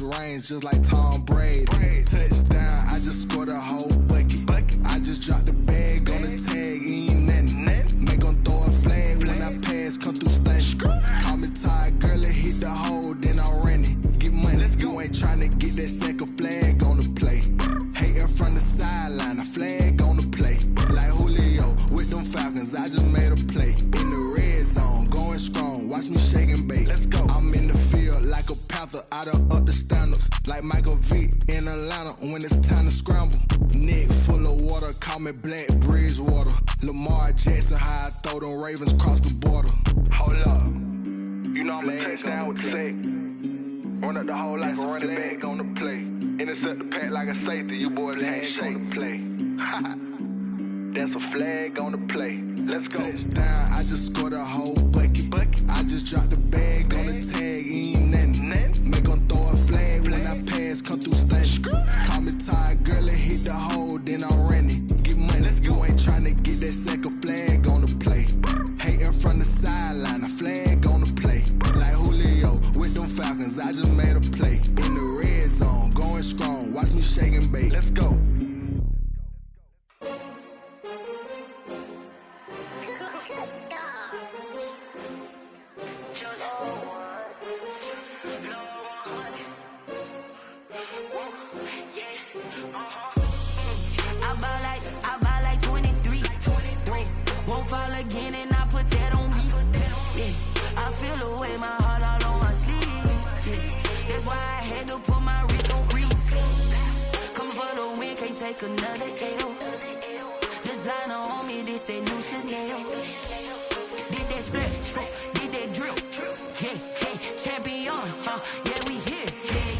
range just like Tom Brady. Touchdown, I just scored a whole bucket. I just dropped the bag on the tag, ain't nothing. Make 'em throw a flag when I pass, come through stunning. Call me tired, girl, and hit the hole, then I ran it. Get money, you ain't tryna get that second flag on the play. Hating from the sideline, a flag on the play. Like Julio with them Falcons, I just made a play. In the red zone, going strong, watch me shake and bake. I'm in the field like a panther, I done up the standards. Like Michael Vick in Atlanta when it's time to scramble. Neck full of water, call me Black Bridgewater. Lamar Jackson, how I throw them Ravens cross the border. Hold up, you know I'm a touchdown with the sack. Run up the hole like a running back on the play. Intercept the pack like a safety, you boys handshake on the play. That's a flag on the play. Let's go. Touchdown, I just scored a whole bucket. I just dropped the bag on the tag, ain't nothing. Make 'em throw a flag when I pass, come through stunning. Call me tired, girl, and hit the hole, then I ran it. Get money, you ain't tryna get that second flag on the play. Hating from the sideline, a flag on the play. Like Julio with them Falcons, I just made a play. In the red zone, going strong, watch me shake and bake. Let's go. I buy like 23. Won't fall again and I put that on me. Yeah, I feel the way, my heart all on my sleeve. Yeah, that's why I had to put my wrist on freeze. Coming for the win, can't take another L. Designer on me, this that new Chanel. Did that split, did that drill. Yeah, hey, champion, yeah, we here.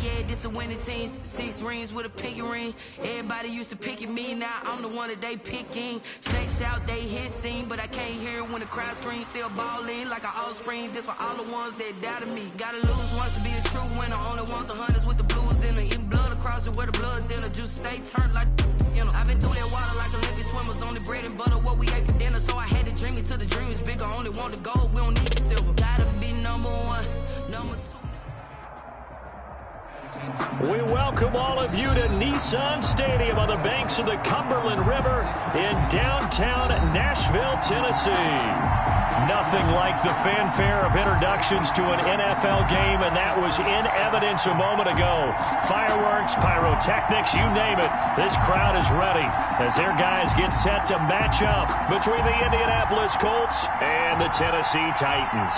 Yeah, this the winning teams. 6 rings with a pinky ring. Everybody used to picking me, now I'm the one that they picking. Snakes out, they hit scene, but I can't hear it when the crowd screams. Still ballin' like an offspring. This for all the ones that doubted me. Gotta lose once to be a true winner. Only want the hunters with the blues in it. Eating blood across it where the blood dinner. Juice stay turned like, you know. I've been through that water like Olympic swimmers. Only bread and butter, what we ate for dinner. So I had to dream it till the dream is bigger. Only want the gold, we don't need the silver. Gotta be number one, number 2. We welcome all of you to Nissan Stadium on the banks of the Cumberland River in downtown Nashville, Tennessee. Nothing like the fanfare of introductions to an NFL game, and that was in evidence a moment ago. Fireworks, pyrotechnics, you name it. This crowd is ready as their guys get set to match up between the Indianapolis Colts and the Tennessee Titans.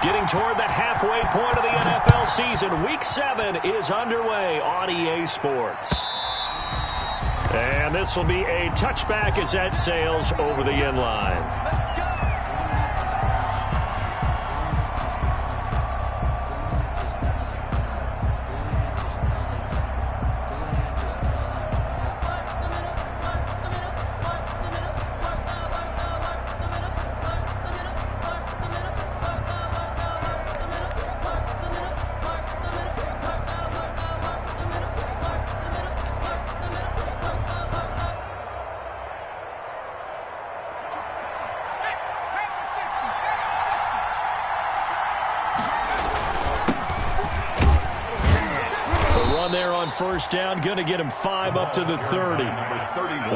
Getting toward the halfway point of the NFL season, Week 7 is underway on EA Sports. And this will be a touchback as that sails over the end line. First down, going to get him 5 up to the 30.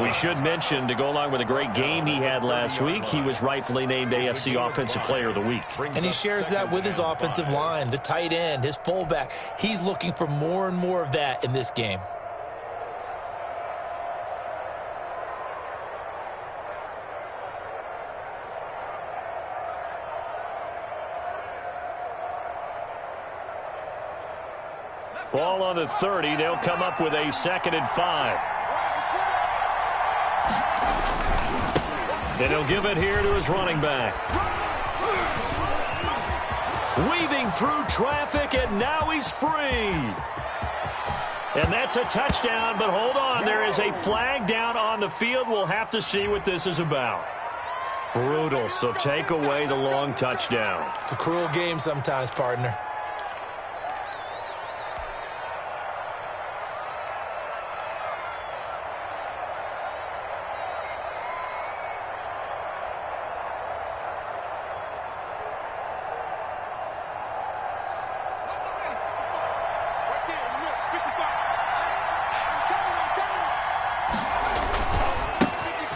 We should mention, to go along with a great game he had last week, he was rightfully named AFC Offensive Player of the Week. And he shares that with his offensive line, the tight end, his fullback. He's looking for more and more of that in this game. Ball on the 30. They'll come up with a 2nd and 5. And he'll give it here to his running back. Weaving through traffic, and now he's free. And that's a touchdown, but hold on. There is a flag down on the field. We'll have to see what this is about. Brutal, so take away the long touchdown. It's a cruel game sometimes, partner.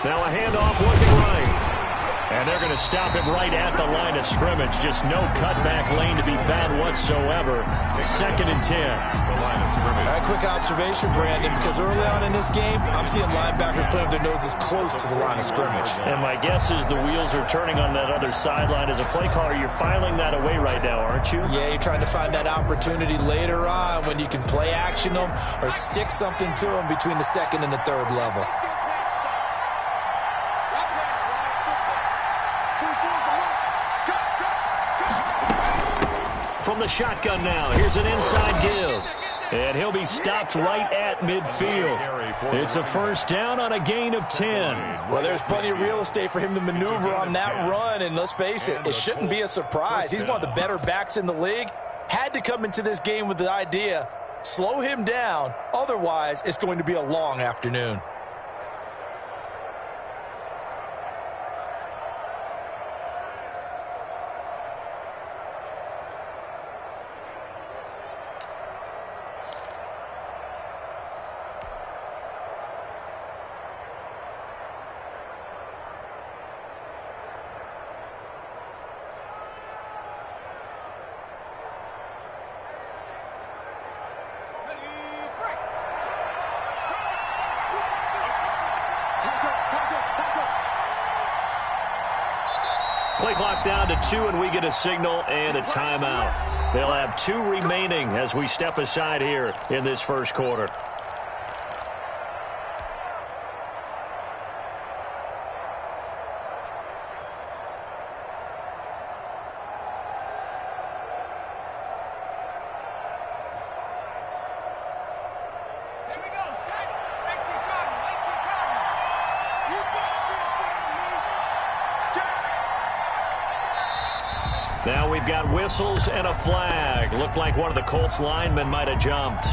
Now a handoff looking right. And they're going to stop him right at the line of scrimmage. Just no cutback lane to be found whatsoever. 2nd and 10. A quick observation, Brandon, because early on in this game, I'm seeing linebackers putting their noses close to the line of scrimmage. And my guess is the wheels are turning on that other sideline. As a play caller, you're filing that away right now, aren't you? Yeah, you're trying to find that opportunity later on when you can play action them or stick something to them between the 2nd and the 3rd level. From the shotgun now, here's an inside give. And he'll be stopped right at midfield. It's a first down on a gain of 10. Well, there's plenty of real estate for him to maneuver on that run, and let's face it, it shouldn't be a surprise. He's one of the better backs in the league. Had to come into this game with the idea, slow him down, otherwise it's going to be a long afternoon. Play clock down to 2, and we get a signal and a timeout. They'll have 2 remaining as we step aside here in this first quarter. Now we've got whistles and a flag. Looked like one of the Colts linemen might have jumped.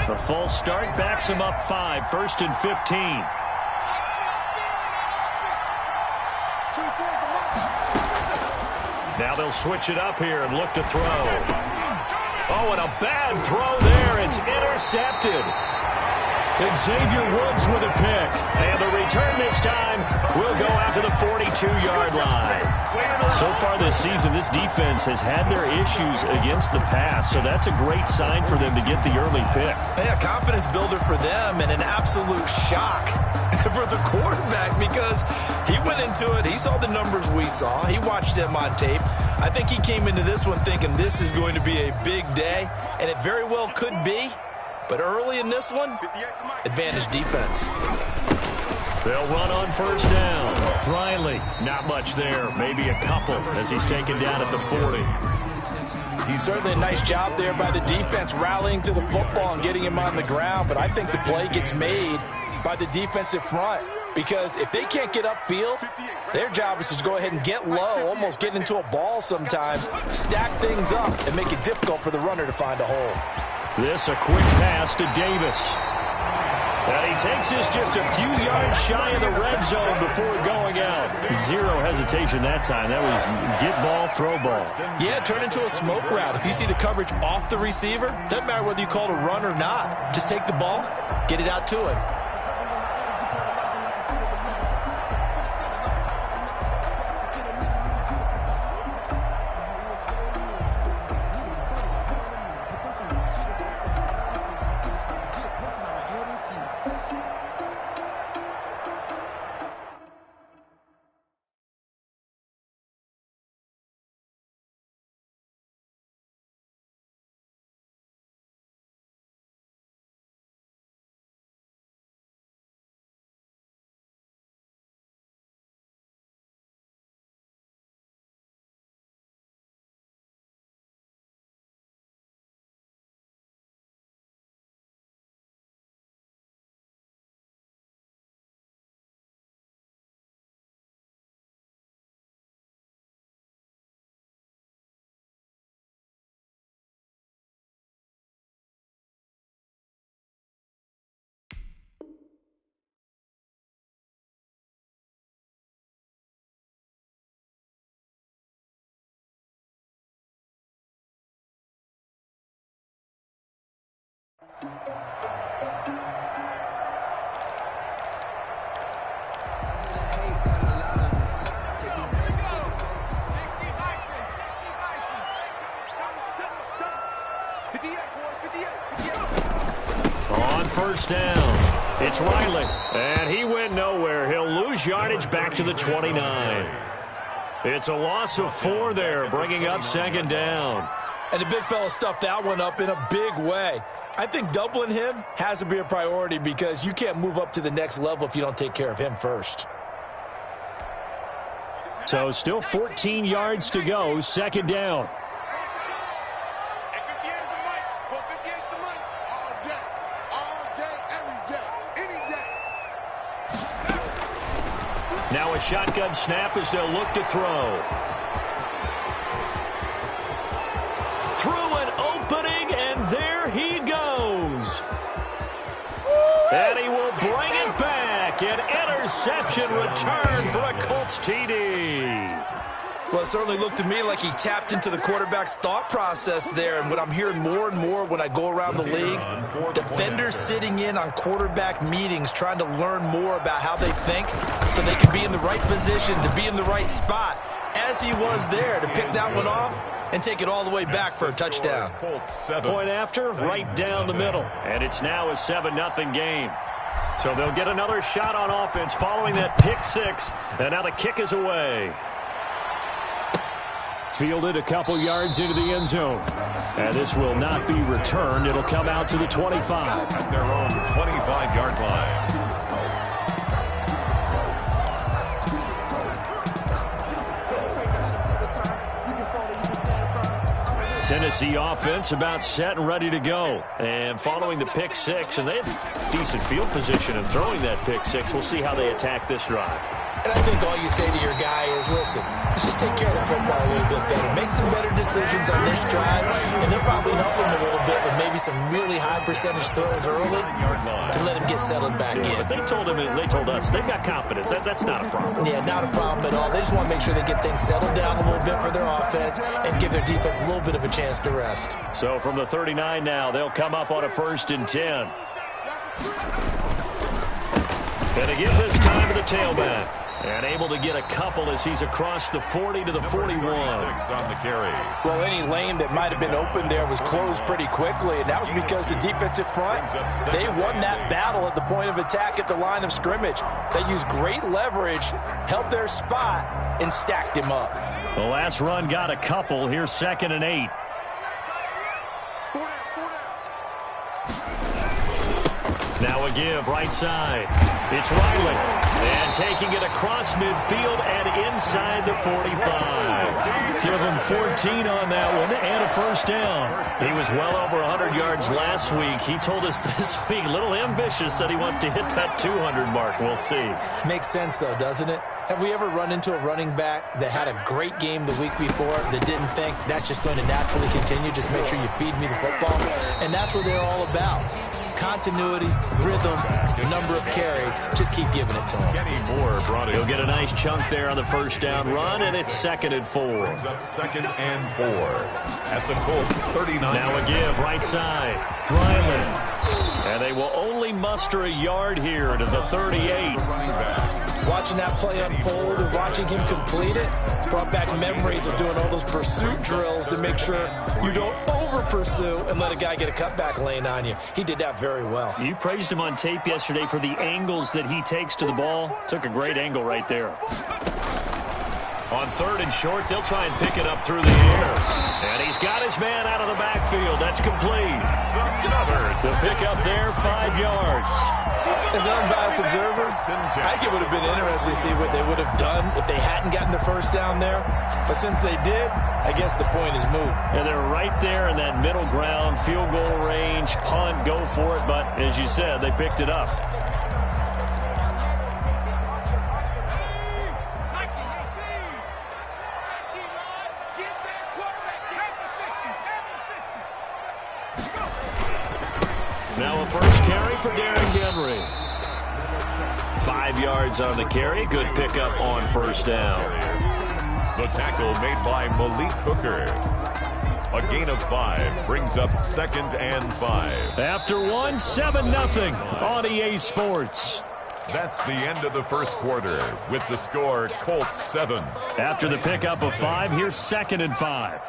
The false start backs him up 5, 1st and 15. Now they'll switch it up here and look to throw. Oh, and a bad throw there. It's intercepted. Xavier Woods with a pick. And the return this time will go out to the 42-yard line. So far this season, this defense has had their issues against the pass, so that's a great sign for them to get the early pick. Yeah, confidence builder for them and an absolute shock for the quarterback because he went into it. He saw the numbers we saw. He watched them on tape. I think he came into this one thinking this is going to be a big day, and it very well could be. But early in this one, advantage defense. They'll run on first down. Riley, not much there. Maybe a couple as he's taken down at the 40. Certainly a nice job there by the defense rallying to the football and getting him on the ground. But I think the play gets made by the defensive front because if they can't get upfield, their job is to go ahead and get low, almost get into a ball sometimes, stack things up, and make it difficult for the runner to find a hole. This a quick pass to Davis. And he takes this just a few yards shy of the red zone before going out. Zero hesitation that time. That was get ball, throw ball. Yeah, turn into a smoke route. If you see the coverage off the receiver, doesn't matter whether you call it a run or not. Just take the ball, get it out to him. On first down, it's Riley, and he went nowhere. He'll lose yardage back to the 29. It's a loss of 4 there, bringing up second down. And the big fella stuffed that one up in a big way. I think doubling him has to be a priority because you can't move up to the next level if you don't take care of him first. So still 14 yards to go, second down. Now a shotgun snap as they'll look to throw. Through an opening, and there he goes. And he will bring it back. An interception return for a Colts TD. Well, it certainly looked to me like he tapped into the quarterback's thought process there. And what I'm hearing more and more when I go around the league, defenders sitting in on quarterback meetings trying to learn more about how they think so they can be in the right position to be in the right spot, as he was there to pick that one off and take it all the way back for a touchdown. Point after, right down the middle. And it's now a 7-0 game. So they'll get another shot on offense following that pick six. And now the kick is away. Fielded a couple yards into the end zone. And this will not be returned. It'll come out to the 25. At their own 25-yard line. Tennessee offense about set and ready to go. And following the pick six, and they have decent field position in throwing that pick six. We'll see how they attack this drive. And I think all you say to your guy is, listen, let's just take care of the football a little bit better. Make some better decisions on this drive, and they'll probably help him a little bit with maybe some really high percentage throws early to let him get settled back in. But they told him, and they told us, they've got confidence. That's not a problem. Yeah, not a problem at all. They just want to make sure they get things settled down a little bit for their offense and give their defense a little bit of a chance to rest. So from the 39 now, they'll come up on a 1st and 10. And to give this time to the tailback. And able to get a couple as he's across the 40 to the 41. On the carry. Well, any lane that might have been open there was closed pretty quickly, and that was because the defensive front, they won that battle at the point of attack at the line of scrimmage. They used great leverage, held their spot, and stacked him up. The last run got a couple. Here's 2nd and 8. Now a give, right side. It's Riley. And taking it across midfield and inside the 45. Give him 14 on that one and a 1st down. He was well over 100 yards last week. He told us this week, a little ambitious, that he wants to hit that 200 mark. We'll see. Makes sense, though, doesn't it? Have we ever run into a running back that had a great game the week before that didn't think that's just going to naturally continue? Just make sure you feed me the football. And that's what they're all about. Continuity, rhythm, number of carries. Just keep giving it to him. Kenny Moore brought in. He'll get a nice chunk there on the 1st down run, and it's 2nd and 4. Brings up 2nd and 4 at the Colts 39. Now a give, right side. Riley. And they will only muster a yard here to the 38. Watching that play unfold and watching him complete it brought back memories of doing all those pursuit drills to make sure you don't over-pursue and let a guy get a cutback lane on you. He did that very well. You praised him on tape yesterday for the angles that he takes to the ball. Took a great angle right there. On 3rd and short, they'll try and pick it up through the air. And he's got his man out of the backfield. That's complete. The pick up there, 5 yards. As an unbiased observer, I think it would have been interesting to see what they would have done if they hadn't gotten the 1st down there. But since they did, I guess the point is moot. And they're right there in that middle ground, field goal range, punt, go for it. But as you said, they picked it up. Now a 1st carry for Derrick Henry. 5 yards on the carry. Good pickup on 1st down. The tackle made by Malik Hooker. A gain of 5 brings up 2nd and 5. After 1, 7-0 on EA Sports. That's the end of the first quarter with the score Colts 7. After the pickup of 5, here's 2nd and 5.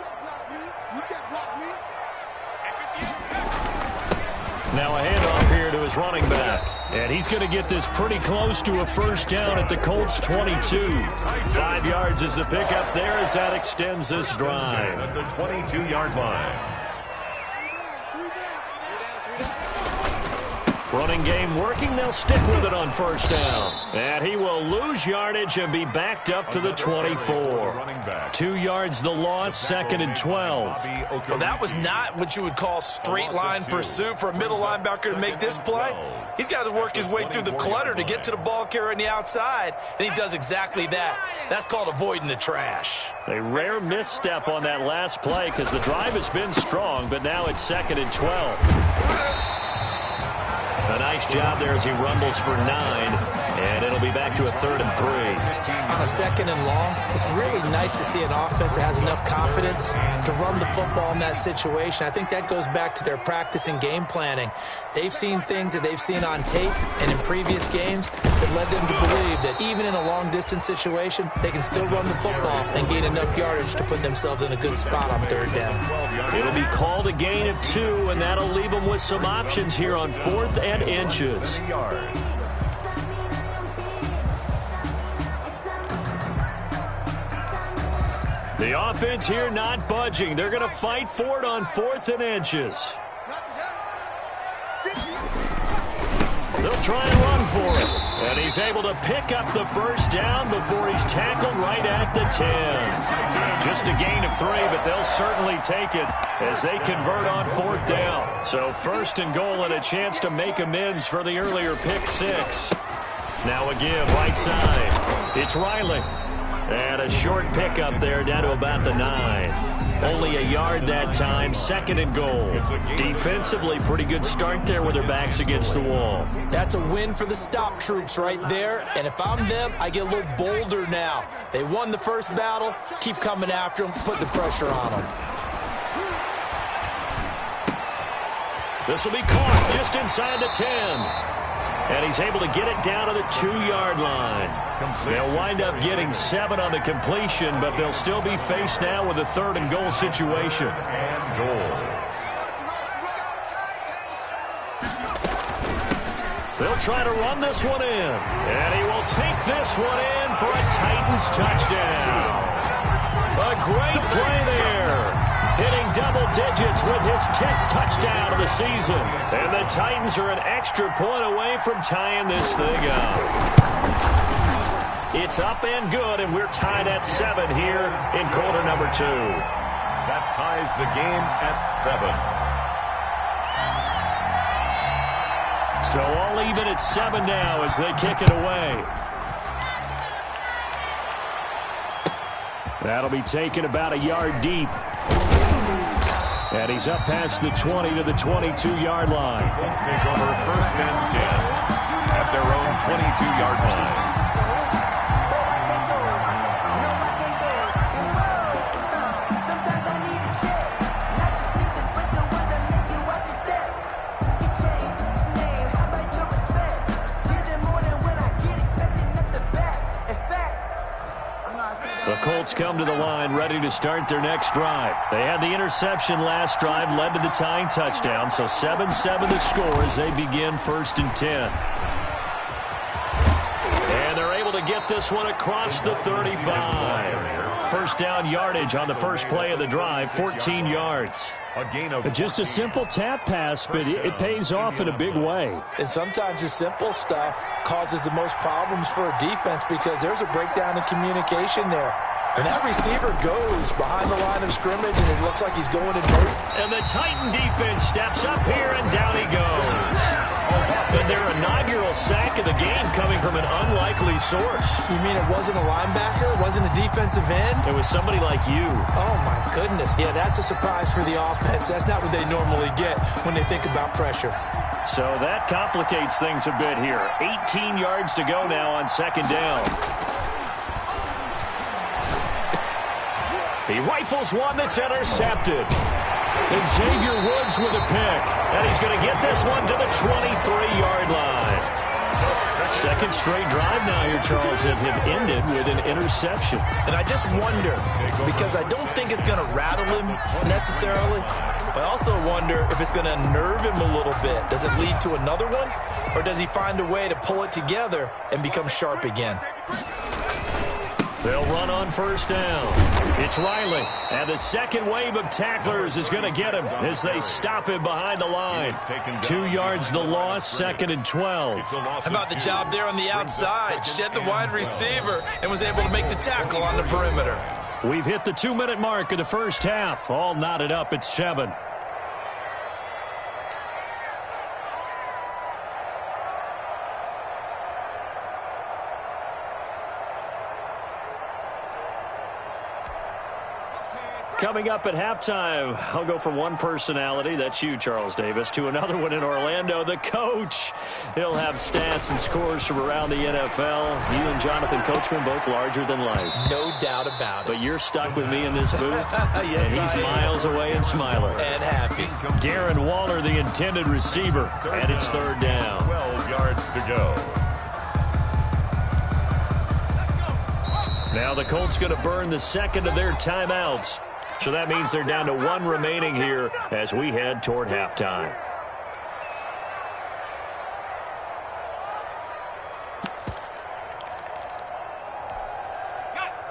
Now a handoff here to his running back. And he's going to get this pretty close to a first down at the Colts 22. 5 yards is the pickup there as that extends this drive. At the 22-yard line. Running game working. They'll stick with it on first down. And he will lose yardage and be backed up to the 24. 2 yards the loss, 2nd and 12. Well, that was not what you would call straight line pursuit for a middle linebacker to make this play. He's got to work his way through the clutter to get to the ball carrier on the outside, and he does exactly that. That's called avoiding the trash. A rare misstep on that last play because the drive has been strong, but now it's 2nd and 12. A nice job there as he rumbles for 9, and it'll be back to a 3rd and 3. On a 2nd and long, it's really nice to see an offense that has enough confidence to run the football in that situation. I think that goes back to their practice and game planning. They've seen things that they've seen on tape and in previous games that led them to believe that even in a long-distance situation, they can still run the football and gain enough yardage to put themselves in a good spot on 3rd down. It'll be called a gain of 2, and that'll leave them with some options here on 4th and inches. The offense here not budging. They're going to fight for it on 4th and inches. They'll try and run for it. And he's able to pick up the first down before he's tackled right at the 10. Just a gain of 3, but they'll certainly take it as they convert on 4th down. So 1st and goal and a chance to make amends for the earlier pick 6. Now a give right side. It's Riley. And a short pickup there down to about the 9. Only a yard that time, 2nd and goal. Defensively, pretty good start there with their backs against the wall. That's a win for the stop troops right there. And if I'm them, I get a little bolder now. They won the first battle. Keep coming after them. Put the pressure on them. This will be caught just inside the 10. And he's able to get it down to the 2-yard line. They'll wind up getting 7 on the completion, but they'll still be faced now with a 3rd and goal situation. And goal. They'll try to run this one in. And he will take this one in for a Titans touchdown. A great play there. Hitting double digits with his 10th touchdown of the season. And the Titans are an extra point away from tying this thing up. It's up and good, and we're tied at 7 here in quarter number 2. That ties the game at 7. So all even at 7 now as they kick it away. That'll be taken about a yard deep. And he's up past the 20 to the 22-yard line. Let's take over 1st and 10 at their own 22-yard line. The Colts come to the line ready to start their next drive. They had the interception last drive, led to the tying touchdown, so 7-7 the score as they begin 1st and 10. And they're able to get this one across the 35. First down yardage on the first play of the drive, 14 yards. Just a simple tap pass, but it pays off in a big way. And sometimes the simple stuff causes the most problems for a defense because there's a breakdown in communication there. And that receiver goes behind the line of scrimmage, and it looks like he's going to dirt. And the Titan defense steps up here, and down he goes. And their inaugural sack of the game coming from an unlikely source. You mean it wasn't a linebacker? It wasn't a defensive end? It was somebody like you. Oh, my goodness. Yeah, that's a surprise for the offense. That's not what they normally get when they think about pressure. So that complicates things a bit here. 18 yards to go now on 2nd down. He rifles one that's intercepted. Xavier Woods with a pick. And he's going to get this one to the 23-yard line. Second straight drive now here, Charles, that have ended with an interception. And I just wonder, because I don't think it's going to rattle him necessarily, but I also wonder if it's going to unnerve him a little bit. Does it lead to another one, or does he find a way to pull it together and become sharp again? They'll run on first down. It's Riley, and the second wave of tacklers is going to get him as they stop him behind the line. 2 yards the loss, 2nd and 12. How about the job there on the outside? Shed the wide receiver and was able to make the tackle on the perimeter. We've hit the 2-minute mark of the first half. All knotted up at 7. Coming up at halftime, I'll go from one personality, that's you, Charles Davis, to another one in Orlando, the coach. He'll have stats and scores from around the NFL. You and Jonathan Coachman, both larger than life. No doubt about it. But you're stuck with me in this booth, yes, and he's miles away and smiling. And happy. Darren Waller, the intended receiver, and it's 3rd down. 12 yards to go. Now the Colts going to burn the second of their timeouts. So that means they're down to 1 remaining here as we head toward halftime.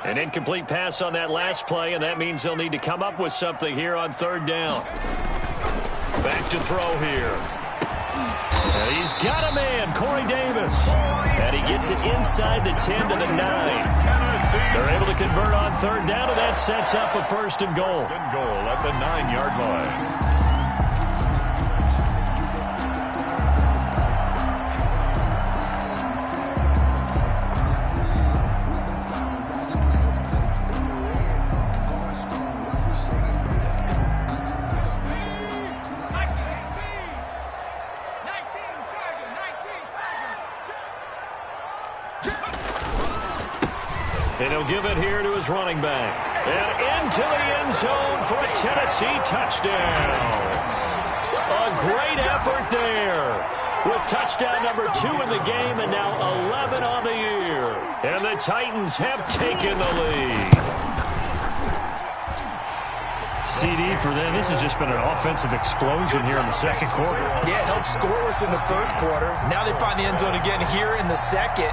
An incomplete pass on that last play, and that means they'll need to come up with something here on 3rd down. Back to throw here. And he's got a man, Corey Davis. And he gets it inside the 10 to the 9. They're able to convert on 3rd down, and that sets up a 1st and goal. 1st and goal at the 9-yard line. And he'll give it here to his running back. And into the end zone for a Tennessee touchdown. A great effort there. With touchdown number 2 in the game and now 11 on the year. And the Titans have taken the lead. CD for them. This has just been an offensive explosion here in the 2nd quarter. Yeah, held scoreless in the 1st quarter. Now they find the end zone again here in the 2nd.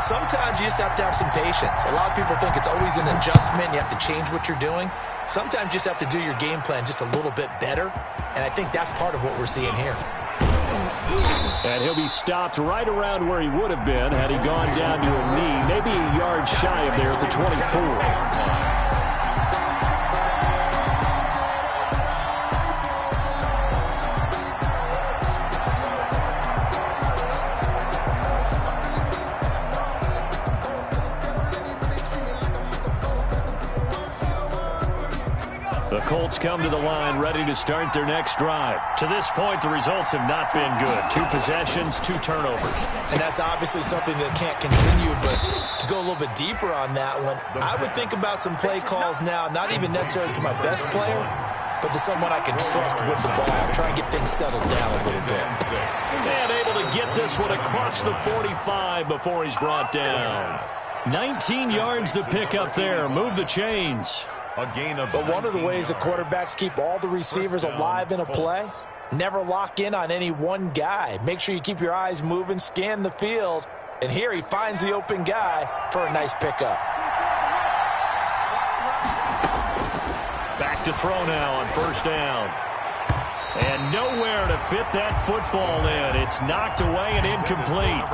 Sometimes you just have to have some patience. A lot of people think it's always an adjustment. You have to change what you're doing. Sometimes you just have to do your game plan just a little bit better. And I think that's part of what we're seeing here. And he'll be stopped right around where he would have been had he gone down to a knee, maybe a yard shy of there at the 24. The Colts come to the line ready to start their next drive. To this point, the results have not been good. 2 possessions, 2 turnovers. And that's obviously something that can't continue, but to go a little bit deeper on that one, I would think about some play calls now, not even necessarily to my best player, but to someone I can trust with the ball. Try and get things settled down a little bit. And able to get this one across the 45 before he's brought down. 19 yards to pick up there. Move the chains. But one of the ways the quarterbacks keep all the receivers alive in a play, never lock in on any one guy. Make sure you keep your eyes moving, scan the field, and here he finds the open guy for a nice pickup. Back to throw now on 1st down. And nowhere to fit that football in. It's knocked away and incomplete.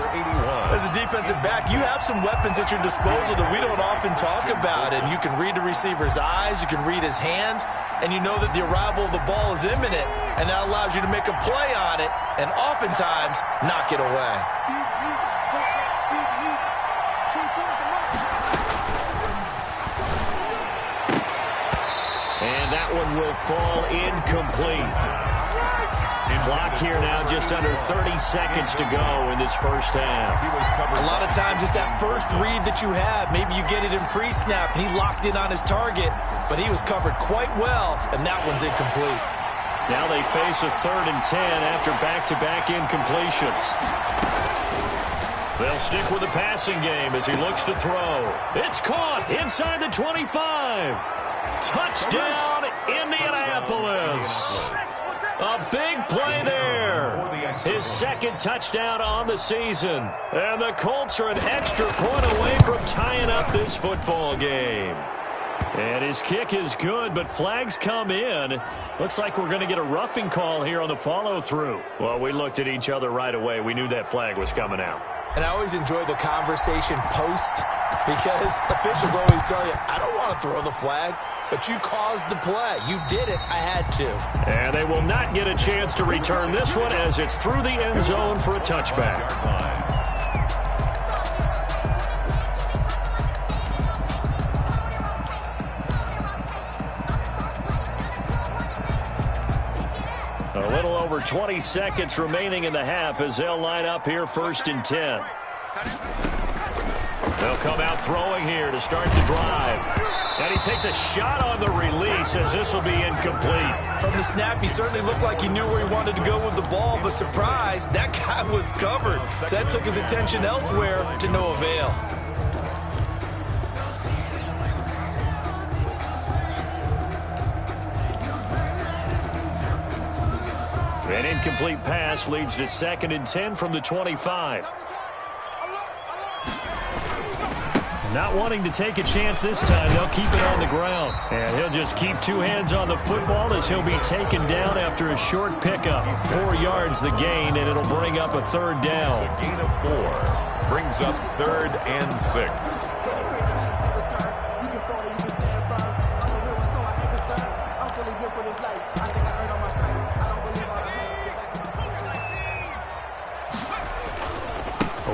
As a defensive back, you have some weapons at your disposal that we don't often talk about. And you can read the receiver's eyes, you can read his hands, and you know that the arrival of the ball is imminent. And that allows you to make a play on it and oftentimes knock it away. And that one will fall incomplete. Clock here now just under 30 seconds to go in this first half. A lot of times it's that first read that you have. Maybe you get it in pre-snap and he locked in on his target, but he was covered quite well, and that one's incomplete. Now they face a 3rd and 10 after back-to-back incompletions. They'll stick with the passing game as he looks to throw. It's caught inside the 25. Touchdown, Indianapolis. A big play there. His 2nd touchdown on the season. And the Colts are an extra point away from tying up this football game. And his kick is good, but flags come in. Looks like we're going to get a roughing call here on the follow-through. Well, we looked at each other right away. We knew that flag was coming out. And I always enjoy the conversation post because officials always tell you, I don't want to throw the flag, but you caused the play. You did it. I had to. And they will not get a chance to return this one as it's through the end zone for a touchback. A little over 20 seconds remaining in the half as they'll line up here 1st and 10. They'll come out throwing here to start the drive. And he takes a shot on the release as this will be incomplete. From the snap, he certainly looked like he knew where he wanted to go with the ball, but surprise, that guy was covered. So that took his attention elsewhere to no avail. An incomplete pass leads to 2nd and 10 from the 25. Not wanting to take a chance this time, they'll keep it on the ground. And he'll just keep 2 hands on the football as he'll be taken down after a short pickup. 4 yards the gain, and it'll bring up a 3rd down. A gain of 4 brings up 3rd and 6.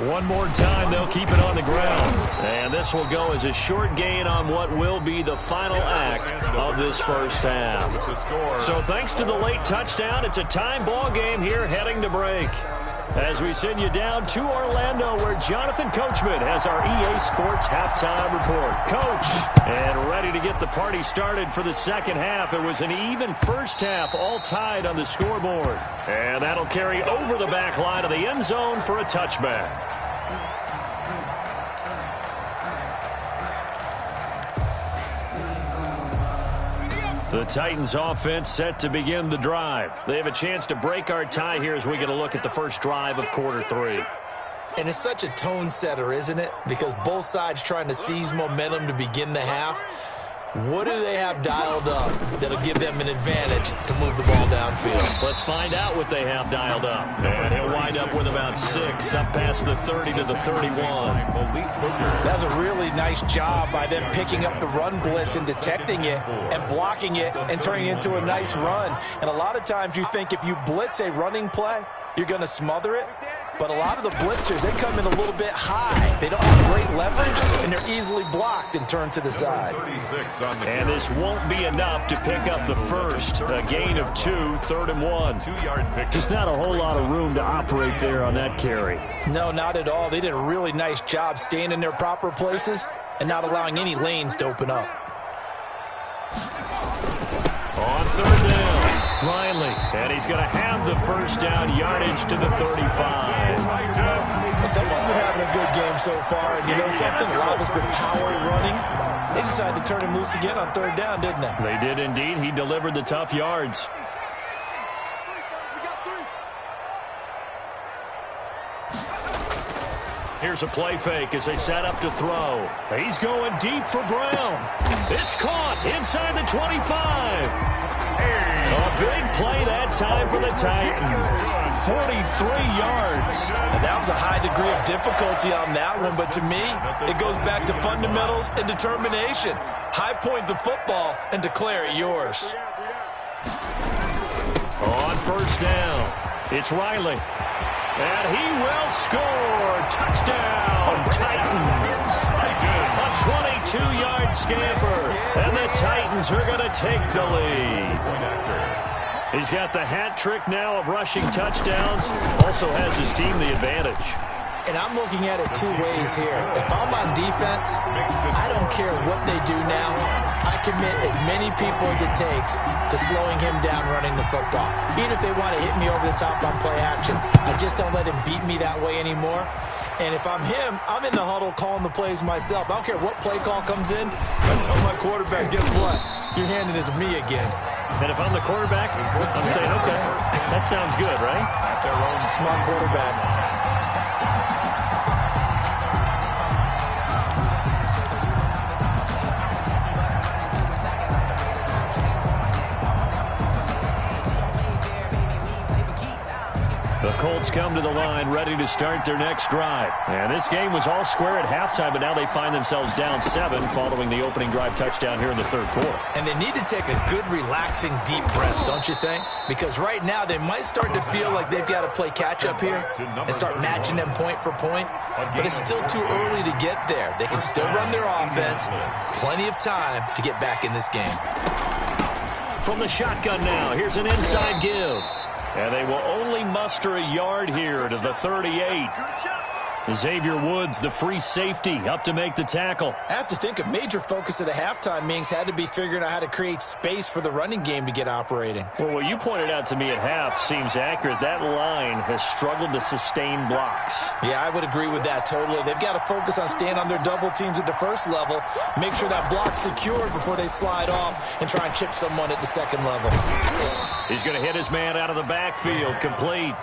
One more time, they'll keep it on the ground. And this will go as a short gain on what will be the final act of this first half. So thanks to the late touchdown, it's a time ball game here heading to break. As we send you down to Orlando, where Jonathan Coachman has our EA Sports halftime report. Coach, and ready to get the party started for the 2nd half. It was an even first half, all tied on the scoreboard. And that'll carry over the back line of the end zone for a touchback. The Titans offense set to begin the drive. They have a chance to break our tie here as we get a look at the first drive of quarter 3. And it's such a tone setter, isn't it? Because both sides trying to seize momentum to begin the half. What do they have dialed up that'll give them an advantage to move the ball downfield? Let's find out what they have dialed up. And he'll wind up with about 6 up past the 30 to the 31. That was a really nice job by them picking up the run blitz and detecting it and blocking it and turning it into a nice run. And a lot of times you think if you blitz a running play, you're going to smother it. But a lot of the blitzers, they come in a little bit high. They don't have great leverage, and they're easily blocked and turned to the side. And this won't be enough to pick up the first. A gain of 2, 3rd and 1. 2-yard pick. Just not a whole lot of room to operate there on that carry. No, not at all. They did a really nice job staying in their proper places and not allowing any lanes to open up. On 3rd down, Riley, and he's going to have the first down, yardage to the 35. Someone's been having a good game so far, and you know something? A lot of us been power running. They decided to turn him loose again on 3rd down, didn't they? They did indeed. He delivered the tough yards. Here's a play fake as they set up to throw. He's going deep for Brown. It's caught inside the 25. A big play that time for the Titans. 43 yards. And that was a high degree of difficulty on that one, but to me, it goes back to fundamentals and determination. High point the football and declare it yours. On 1st down, it's Riley. And he will score. Touchdown, Titans. A 22-yard scamper. And the Titans are going to take the lead. He's got the hat trick now of rushing touchdowns. Also has his team the advantage. And I'm looking at it two ways here. If I'm on defense, I don't care what they do now. I commit as many people as it takes to slowing him down running the football. Even if they want to hit me over the top on play action, I just don't let him beat me that way anymore. And if I'm him, I'm in the huddle calling the plays myself. I don't care what play call comes in. I tell my quarterback, guess what? You're handing it to me again. And if I'm the quarterback, I'm saying, okay, that sounds good, right? At their own smart quarterback. The Colts come to the line ready to start their next drive. And this game was all square at halftime, but now they find themselves down 7 following the opening drive touchdown here in the third quarter. And they need to take a good, relaxing, deep breath, don't you think? Because right now they might start to feel like they've got to play catch-up here and start matching them point for point. But it's still too early to get there. They can still run their offense. Plenty of time to get back in this game. From the shotgun now, here's an inside give. And they will only muster a yard here to the 38. Xavier Woods, the free safety, up to make the tackle. I have to think a major focus of the halftime meetings had to be figuring out how to create space for the running game to get operating. Well, what you pointed out to me at half seems accurate. That line has struggled to sustain blocks. Yeah, I would agree with that totally. They've got to focus on staying on their double teams at the first level, make sure that block's secured before they slide off and try and chip someone at the second level. He's going to hit his man out of the backfield, complete.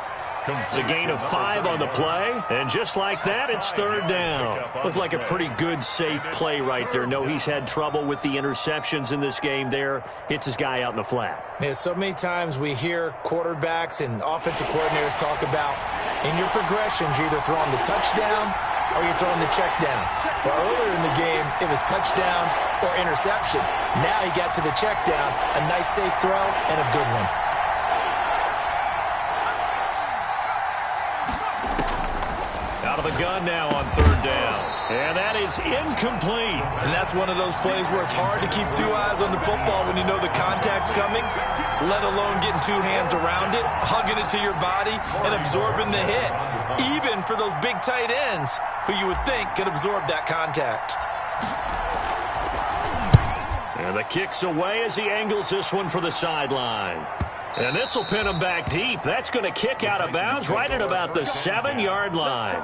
It's a gain of 5 on the play, and just like that, it's third down. Looked like a pretty good, safe play right there. No, he's had trouble with the interceptions in this game there. Hits his guy out in the flat. Yeah, so many times we hear quarterbacks and offensive coordinators talk about in your progressions, you're either throwing the touchdown or you're throwing the check down. But earlier in the game, it was touchdown or interception. Now he got to the check down, a nice safe throw, and a good one. Out of the gun now on third down. And that is incomplete. And that's one of those plays where it's hard to keep 2 eyes on the football when you know the contact's coming, let alone getting 2 hands around it, hugging it to your body, and absorbing the hit. Even for those big tight ends who you would think could absorb that contact. And the kick's away as he angles this one for the sideline. And this will pin him back deep. That's going to kick out of bounds right at about the 7-yard line.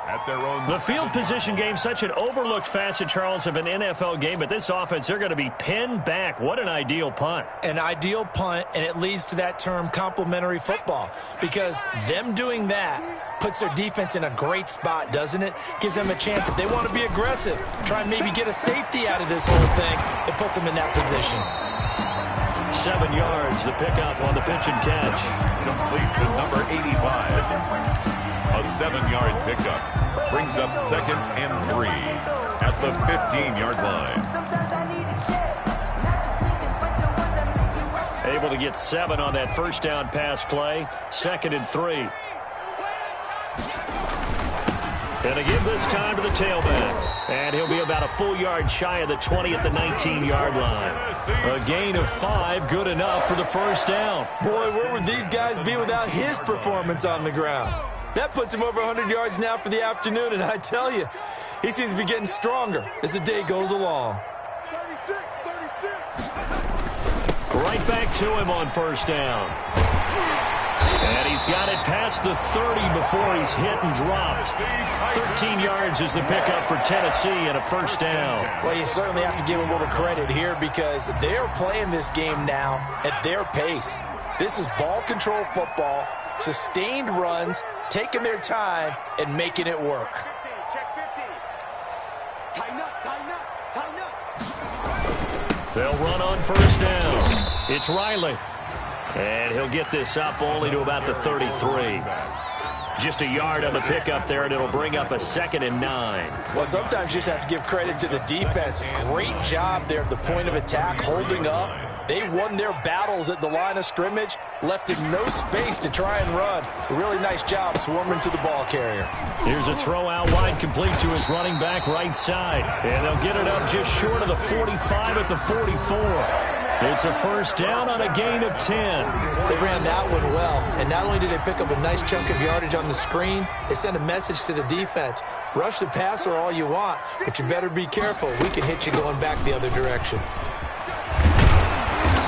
The field position game, such an overlooked facet, Charles, of an NFL game. But this offense, they're going to be pinned back. What an ideal punt. An ideal punt, and it leads to that term complementary football. Because them doing that puts their defense in a great spot, doesn't it? Gives them a chance. If they want to be aggressive, try and maybe get a safety out of this whole thing, it puts them in that position. 7 yards, the pickup on the pitch and catch. Complete to number 85. A 7-yard pickup brings up 2nd and 3 at the 15-yard line. Able to get 7 on that first down pass play. 2nd and 3. And again this time to the tailback. And he'll be about a full yard shy of the 20 at the 19-yard line. A gain of 5, good enough for the first down. Boy, where would these guys be without his performance on the ground? That puts him over 100 yards now for the afternoon, and I tell you, he seems to be getting stronger as the day goes along. 36. Right back to him on first down. And he's got it past the 30 before he's hit and dropped. 13 yards is the pickup for Tennessee and a first down. Well, you certainly have to give a little credit here because they're playing this game now at their pace. This is ball control football, sustained runs, taking their time, and making it work. Check 15. Tighten up. They'll run on first down. It's Riley. And he'll get this up only to about the 33. Just a yard on the pickup there, and it'll bring up a 2nd and 9. Well, sometimes you just have to give credit to the defense. Great job there at the point of attack, holding up. They won their battles at the line of scrimmage, left in no space to try and run. A really nice job swarming to the ball carrier. Here's a throw out wide, complete to his running back right side. And they'll get it up just short of the 45 at the 44. It's a first down on a gain of 10. They ran that one well, and not only did they pick up a nice chunk of yardage on the screen, they sent a message to the defense. Rush the passer all you want, but you better be careful. We can hit you going back the other direction.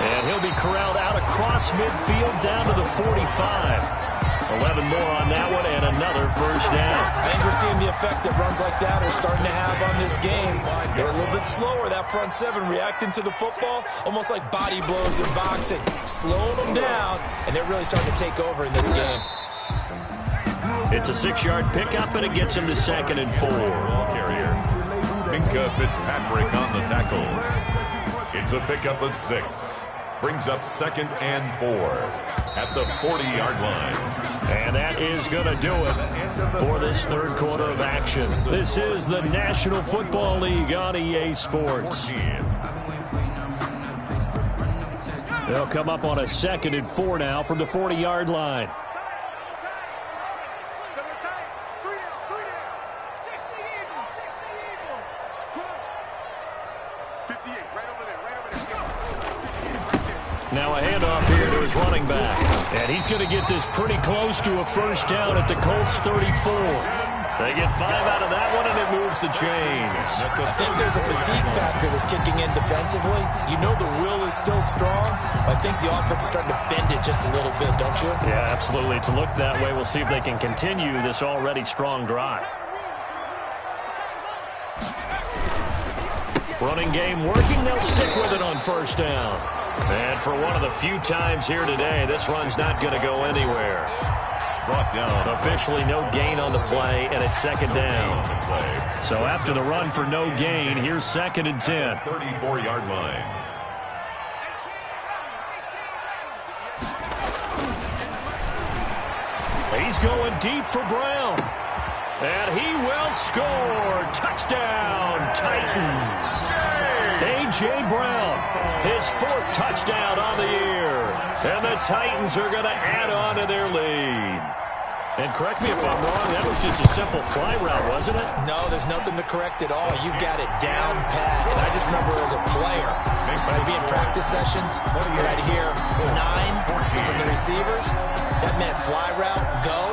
And he'll be corralled out across midfield down to the 45. 11 more on that one and another first down. I think we're seeing the effect that runs like that are starting to have on this game. They're a little bit slower, that front seven, reacting to the football, almost like body blows in boxing. Slowing them down, and they're really starting to take over in this game. It's a 6-yard pickup, and it gets him to 2nd and 4. Carrier. Minka Fitzpatrick on the tackle. It's a pickup of 6. Brings up 2nd and 4 at the 40-yard line. And that is going to do it for this third quarter of action. This is the National Football League on EA Sports. They'll come up on a 2nd and 4 now from the 40-yard line. Now a handoff here to his running back. And he's going to get this pretty close to a first down at the Colts 34. They get 5 out of that one, and it moves the chains. I think there's a fatigue factor that's kicking in defensively. You know the will is still strong. I think the offense is starting to bend it just a little bit, don't you? Yeah, absolutely. It's looked that way. We'll see if they can continue this already strong drive. Running game working. They'll stick with it on first down. And for one of the few times here today, this run's not going to go anywhere. Brought down. Officially no gain on the play, and it's 2nd down. So after the run for no gain, here's 2nd and 10. 34-yard line. He's going deep for Brown. And he will score. Touchdown, Titans. A.J. Brown, his 4th touchdown on the year. And the Titans are going to add on to their lead. And correct me if I'm wrong, that was just a simple fly route, wasn't it? No, there's nothing to correct at all. You've got it down pat. And I just remember as a player, when I'd be in practice sessions, and I'd hear 9 from the receivers, that meant fly route, go,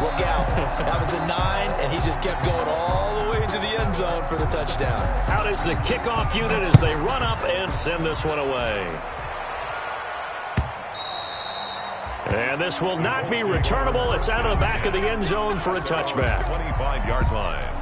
look out. That was the 9, and he just kept going all the way into the end zone for the touchdown. Out is the kickoff unit as they run up and send this one away. And this will not be returnable. It's out of the back of the end zone for a touchback. 25-yard line.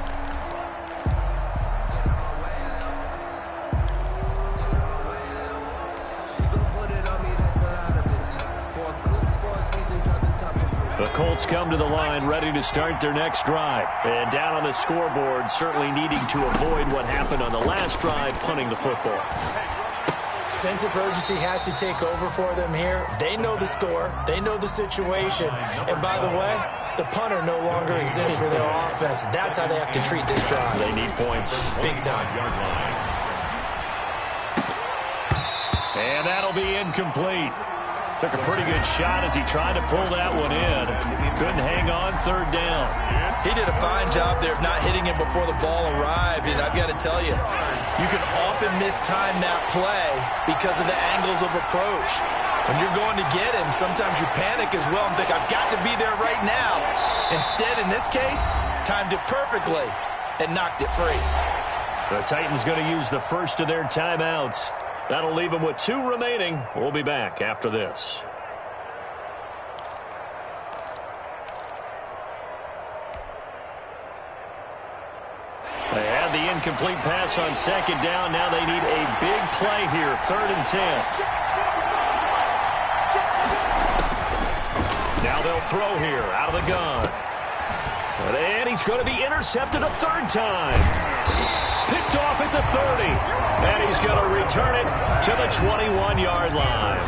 The Colts come to the line ready to start their next drive. And down on the scoreboard, certainly needing to avoid what happened on the last drive, punting the football. Sense of urgency has to take over for them here. They know the score. They know the situation. And by the way, the punter no longer exists for their offense. That's how they have to treat this drive. They need points. Big time. And that'll be incomplete. Took a pretty good shot as he tried to pull that one in. Couldn't hang on 3rd down. He did a fine job there of not hitting him before the ball arrived. And I've got to tell you, you can often mistime that play because of the angles of approach. When you're going to get him, sometimes you panic as well and think, I've got to be there right now. Instead, in this case, timed it perfectly and knocked it free. The Titans going to use the first of their timeouts. That'll leave them with 2 remaining. We'll be back after this. They had the incomplete pass on 2nd down. Now they need a big play here. 3rd and 10. Now they'll throw here out of the gun. And he's going to be intercepted a 3rd time. Picked off at the 30. And he's going to return it to the 21-yard line.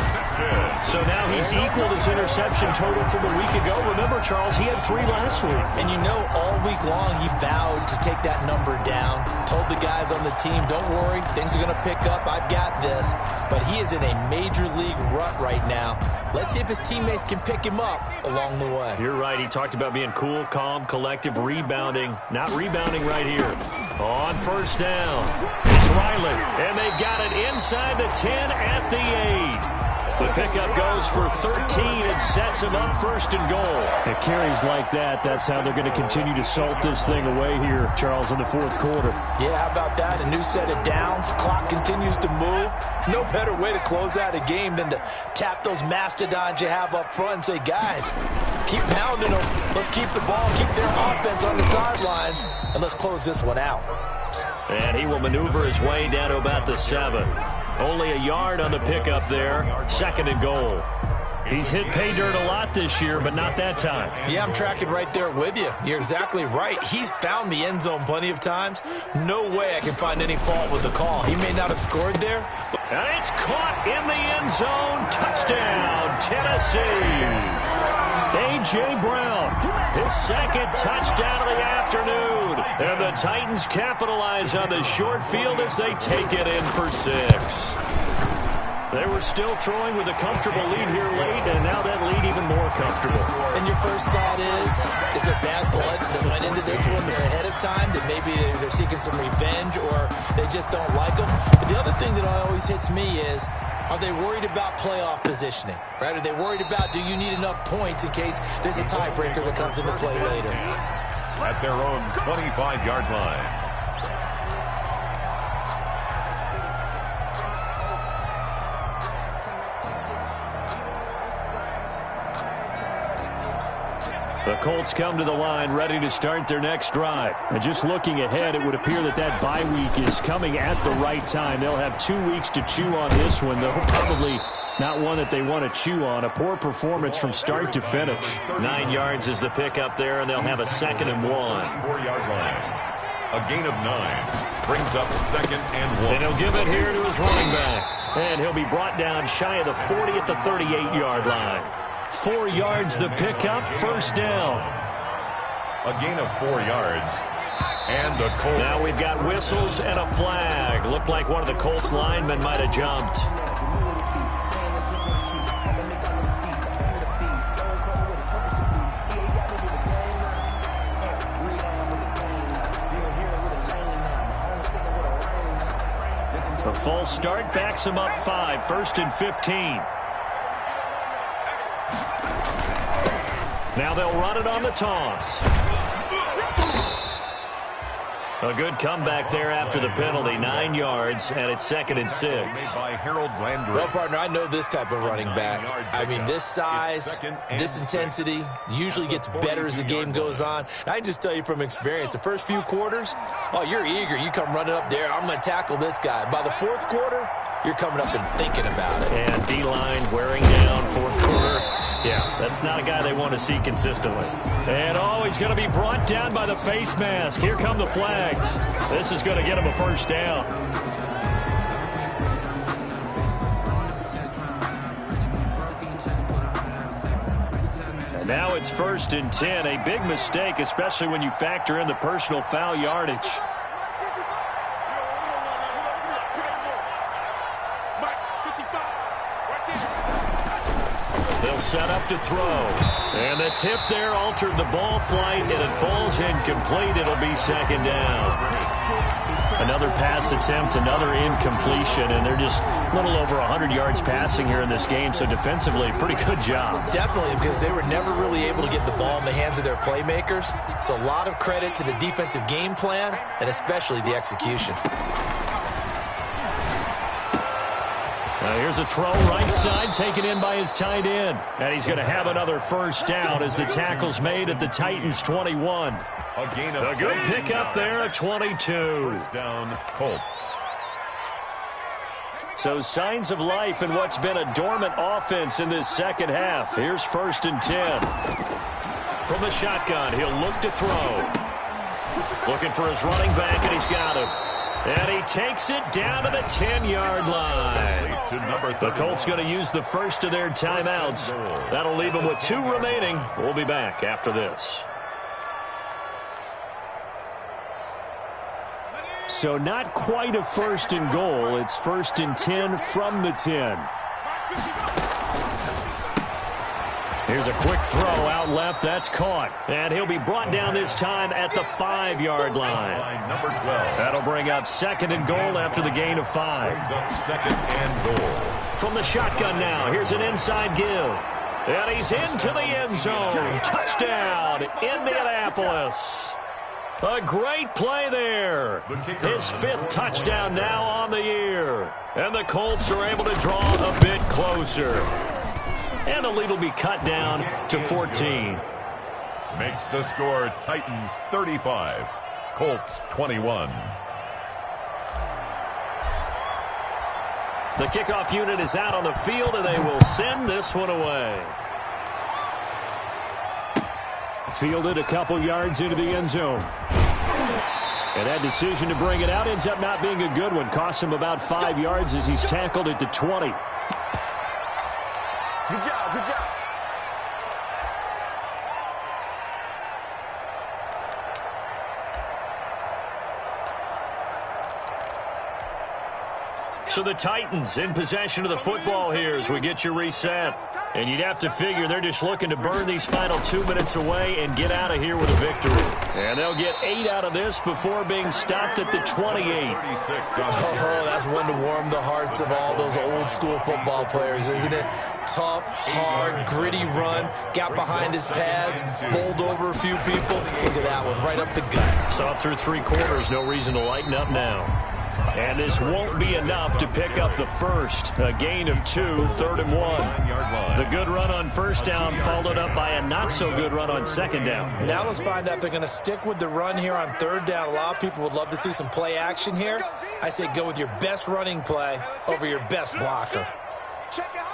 So now he's equaled his interception total from a week ago. Remember, Charles, he had 3 last week. And you know, all week long he vowed to take that number down. Told the guys on the team, don't worry, things are going to pick up. I've got this. But he is in a major league rut right now. Let's see if his teammates can pick him up along the way. You're right. He talked about being cool, calm, collective, rebounding. Not rebounding right here. On first down, it's Riley. And they've got it inside the 10 at the 8. The pickup goes for 13 and sets him up first and goal. It carries like that. That's how they're going to continue to salt this thing away here, Charles, in the fourth quarter. Yeah, how about that? A new set of downs. Clock continues to move. No better way to close out a game than to tap those mastodons you have up front and say, guys, keep pounding them. Let's keep the ball, keep their offense on the sidelines, and let's close this one out. And he will maneuver his way down to about the 7. Only a yard on the pickup there. Second and goal. He's hit pay dirt a lot this year, but not that time. Yeah, I'm tracking right there with you. You're exactly right. He's found the end zone plenty of times. No way I can find any fault with the call. He may not have scored there. And it's caught in the end zone. Touchdown, Tennessee. A.J. Brown, his second touchdown of the afternoon. And the Titans capitalize on the short field as they take it in for 6. They were still throwing with a comfortable lead here late, and now that lead even more comfortable. And your first thought is there bad blood that went into this one ahead of time, that maybe they're seeking some revenge or they just don't like them? But the other thing that always hits me is, are they worried about playoff positioning? Right? Are they worried about, do you need enough points in case there's a tiebreaker that comes into play later? At their own 25-yard line. The Colts come to the line ready to start their next drive. And just looking ahead, it would appear that that bye week is coming at the right time. They'll have 2 weeks to chew on this one, though probably not one that they want to chew on. A poor performance from start to finish. 9 yards is the pickup there, and they'll have a 2nd and 1. 4-yard line. A gain of 9 brings up 2nd and 1. And he'll give it here to his running back. And he'll be brought down shy of the 40 at the 38-yard line. 4 yards the pickup, first down. A gain of 4 yards. And the Colts. Now we've got whistles and a flag. Looked like one of the Colts linemen might have jumped. A false start backs him up 5, 1st and 15. Now they'll run it on the toss. A good comeback there after the penalty. 9 yards, and it's 2nd and 6. Well, partner, I know this type of running back. I mean, this size, this intensity usually gets better as the game goes on. And I can just tell you from experience, the first few quarters, oh, you're eager. You come running up there, I'm going to tackle this guy. By the 4th quarter, you're coming up and thinking about it. And D-line wearing down, 4th quarter. Yeah, that's not a guy they want to see consistently. And, oh, he's going to be brought down by the face mask. Here come the flags. This is going to get him a first down. And now it's 1st and 10. A big mistake, especially when you factor in the personal foul yardage. Set up to throw. And the tip there altered the ball flight, and it falls incomplete. It'll be 2nd down. Another pass attempt, another incompletion, and they're just a little over 100 yards passing here in this game, so defensively, pretty good job. Definitely, because they were never really able to get the ball in the hands of their playmakers. So a lot of credit to the defensive game plan, and especially the execution. Now here's a throw right side, taken in by his tight end. And he's going to have another first down as the tackle's made at the Titans' 21. A good pickup there at 22. First down, Colts. So signs of life in what's been a dormant offense in this second half. Here's 1st and 10. From the shotgun, he'll look to throw. Looking for his running back, and he's got him. And he takes it down to the 10-yard line. The Colts going to use the first of their timeouts. That'll leave them with 2 remaining. We'll be back after this. So not quite a first and goal. It's 1st and 10 from the 10. Here's a quick throw out left. That's caught. And he'll be brought down this time at the 5-yard line. Number 12. That'll bring up 2nd and goal after the gain of 5. Brings up 2nd and goal. From the shotgun now, here's an inside give. And he's into the end zone. Touchdown, Indianapolis. A great play there. His 5th touchdown now on the year. And the Colts are able to draw a bit closer. And the lead will be cut down to 14. Makes the score Titans 35, Colts 21. The kickoff unit is out on the field, and they will send this one away. Fielded a couple yards into the end zone. And that decision to bring it out ends up not being a good one. Cost him about 5 yards as he's tackled at the 20. Good job, good job. So the Titans in possession of the football here as we get you reset. And you'd have to figure they're just looking to burn these final 2 minutes away and get out of here with a victory. And they'll get 8 out of this before being stopped at the 28. Oh, that's one to warm the hearts of all those old school football players, isn't it? Tough, hard, gritty run. Got behind his pads, bowled over a few people. Look at that one, right up the gut. Saw through 3 quarters, no reason to lighten up now. And this won't be enough to pick up the first. A gain of 2, 3rd and 1. The good run on first down followed up by a not-so-good run on second down. Now let's find out if they're going to stick with the run here on 3rd down. A lot of people would love to see some play action here. I say go with your best running play over your best blocker. Check it out.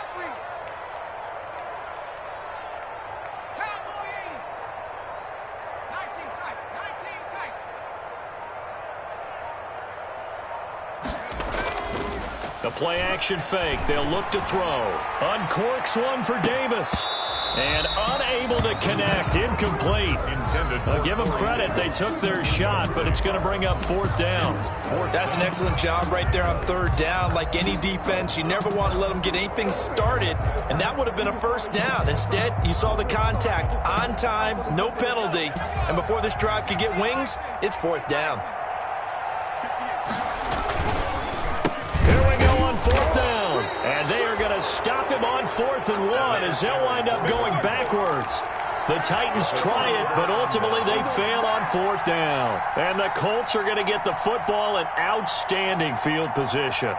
The play-action fake. They'll look to throw. Uncorks one for Davis. And unable to connect. Incomplete. I'll give them credit. They took their shot, but it's going to bring up 4th down. That's an excellent job right there on 3rd down. Like any defense, you never want to let them get anything started, and that would have been a 1st down. Instead, you saw the contact on time, no penalty, and before this drive could get wings, it's 4th down. 4th down, and they are going to stop him on 4th and 1 as they'll wind up going backwards. The Titans try it, but ultimately they fail on 4th down. And the Colts are going to get the football in outstanding field position.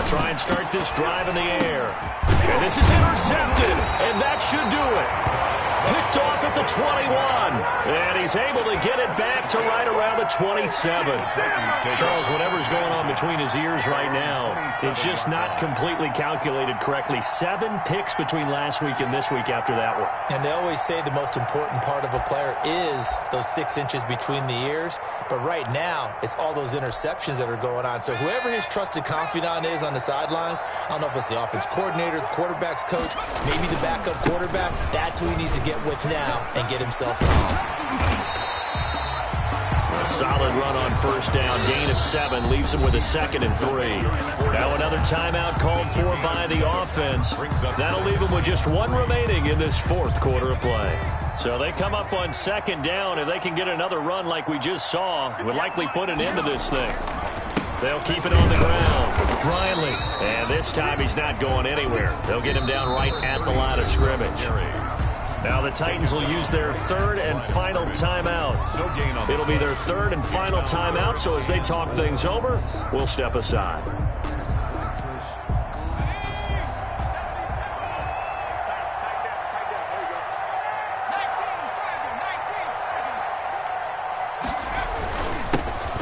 Try and start this drive in the air. And this is intercepted, and that should do it. Picked off at the 21, and he's able to get it back to right around the 27. Charles, whatever's going on between his ears right now, it's just not completely calculated correctly. 7 picks between last week and this week after that one. And they always say the most important part of a player is those 6 inches between the ears. But right now, it's all those interceptions that are going on. So whoever his trusted confidant is on the sidelines, I don't know if it's the offense coordinator, the quarterback's coach, maybe the backup quarterback, that's who he needs to get with now and get himself calm. A solid run on 1st down. Gain of 7 leaves him with a 2nd and 3. Now another timeout called for by the offense. That'll leave him with just 1 remaining in this 4th quarter of play. So they come up on 2nd down. If they can get another run like we just saw, would likely put an end to this thing. They'll keep it on the ground. Riley. And this time he's not going anywhere. They'll get him down right at the line of scrimmage. Now the Titans will use their 3rd and final timeout. It'll be their 3rd and final timeout, so as they talk things over, we'll step aside.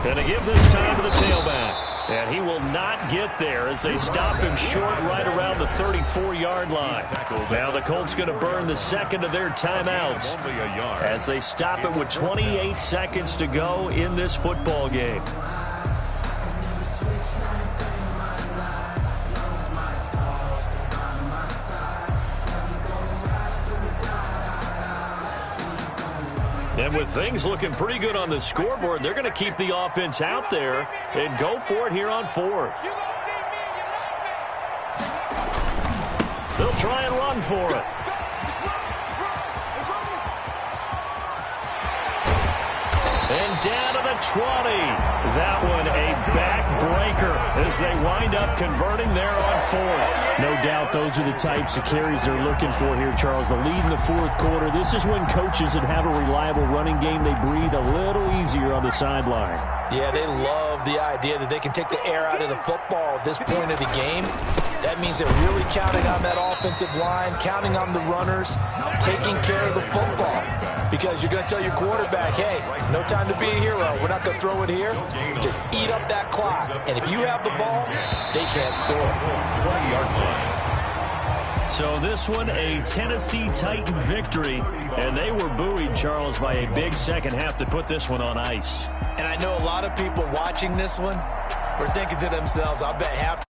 Going to give this time to the tailback. And he will not get there as they stop him short right around the 34-yard line. Now the Colts going to burn the second of their timeouts as they stop it with 28 seconds to go in this football game. And with things looking pretty good on the scoreboard, they're going to keep the offense out there and go for it here on fourth. They'll try and run for it. And down to the 20. That one a backbreaker as they wind up converting there on fourth. No doubt those are the types of carries they're looking for here, Charles. The lead in the fourth quarter. This is when coaches that have a reliable running game, they breathe a little easier on the sideline. Yeah, they love the idea that they can take the air out of the football at this point of the game. That means they're really counting on that offensive line, counting on the runners, taking care of the football. Because you're going to tell your quarterback, hey, no time to be a hero. We're not going to throw it here. Just eat up that clock. And if you have the ball, they can't score. So this one, a Tennessee Titan victory. And they were buoyed, Charles, by a big second half to put this one on ice. And I know a lot of people watching this one were thinking to themselves, I bet half